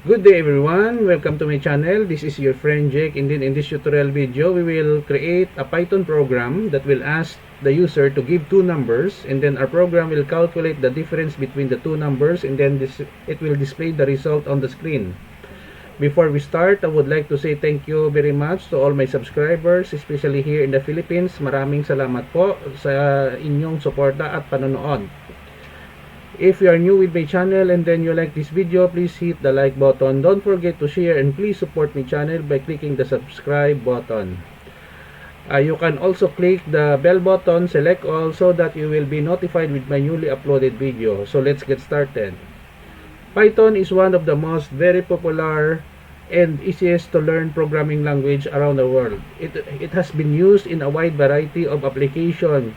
Good day everyone, welcome to my channel. This is your friend Jake, and then in this tutorial video we will create a Python program that will ask the user to give two numbers, and then our program will calculate the difference between the two numbers, and then it will display the result on the screen. Before we start, I would like to say thank you very much to all my subscribers, especially here in the Philippines. Maraming salamat po sa inyong suporta at panonood. If you are new with my channel and then you like this video, please hit the like button. Don't forget to share, and please support my channel by clicking the subscribe button. You can also click the bell button, select all, so that you will be notified with my newly uploaded video. So let's get started. Python is one of the most very popular and easiest to learn programming language around the world. It has been used in a wide variety of applications.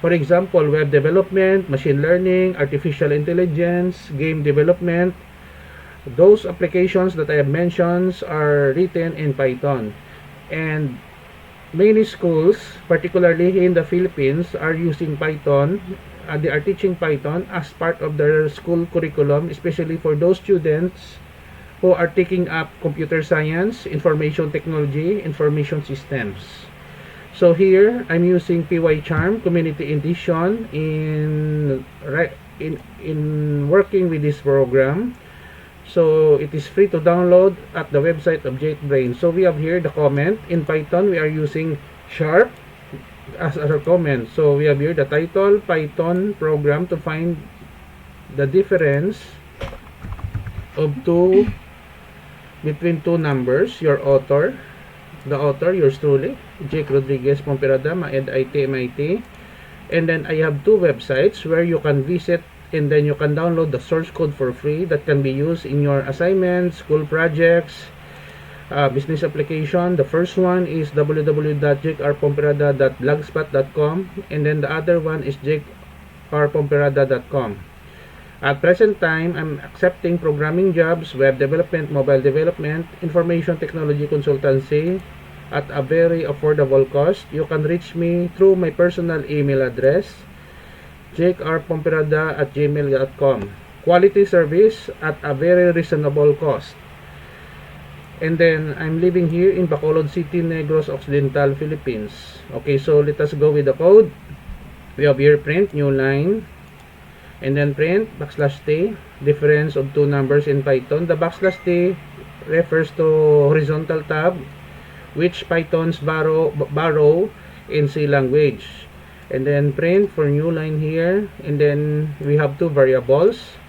For example, web development, machine learning, artificial intelligence, game development. Those applications that I have mentioned are written in Python. And many schools, particularly in the Philippines, are using Python. They are teaching Python as part of their school curriculum, especially for those students who are taking up computer science, information technology, information systems. So here I'm using PyCharm Community Edition in working with this program. So it is free to download at the website of JetBrains. So we have here the comment. In Python we are using sharp as our comment. So we have here the title, Python program to find the difference of between two numbers. Your author, the author, yours truly, Jake Rodriguez Pomperada, IT MIT. And then I have two websites where you can visit, and then you can download the source code for free that can be used in your assignments, school projects, business application. The first one is www.jakerpomperada.blogspot.com, and then the other one is jakerpomperada.com. At present time, I'm accepting programming jobs, web development, mobile development, information technology consultancy at a very affordable cost. You can reach me through my personal email address, jakerpomperada@gmail.com. Quality service at a very reasonable cost. And then, I'm living here in Bacolod City, Negros Occidental, Philippines. Okay, so let us go with the code. We have here print, new line. And then print \t, difference of two numbers in Python. The \t refers to horizontal tab, which Pythons borrow in C language. And then print for new line here. And then we have two variables,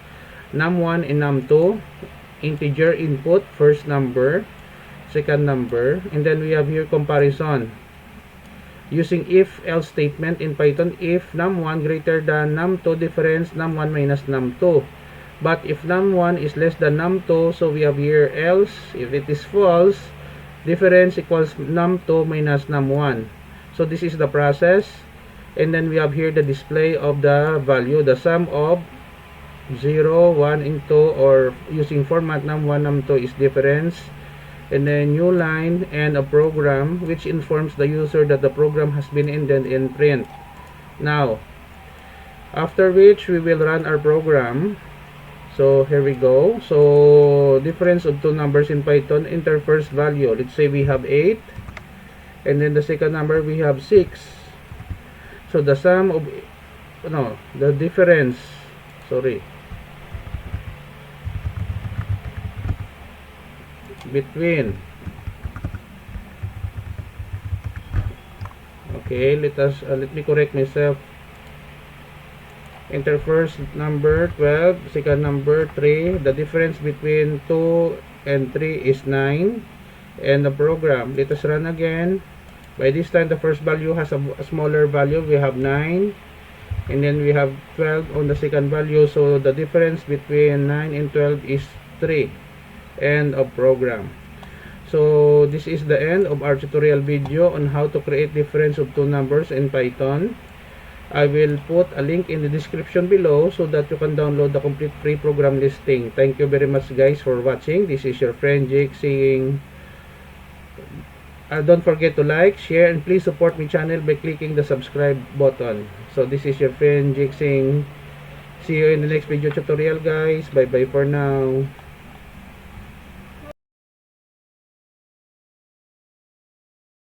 num1 and num2. Integer input, first number, second number. And then we have here comparison using if-else statement in Python. If num1 greater than num2, difference num1 minus num2. But if num1 is less than num2, so we have here else. If it is false, difference equals num2 minus num1. So this is the process. And then we have here the display of the value, the sum of 0, 1, and 2, or using format num1, num2 is difference. And then new line and a program which informs the user that the program has been ended in print. Now, after which we will run our program. So here we go. So difference of two numbers in Python, enter first value. Let's say we have 8, and then the second number we have 6. So the sum of the difference, between, okay, let me correct myself. Enter first number 12, second number 3. The difference between 2 and 3 is 9. And the program, let us run again. By this time the first value has a smaller value. We have 9, and then we have 12 on the second value. So the difference between 9 and 12 is 3. End of program. So this is the end of our tutorial video on how to create difference of two numbers in Python. I will put a link in the description below so that you can download the complete free program listing. Thank you very much guys for watching. This is your friend Jake saying, don't forget to like, share, and please support my channel by clicking the subscribe button. So this is your friend Jake saying, see you in the next video tutorial guys. Bye bye for now.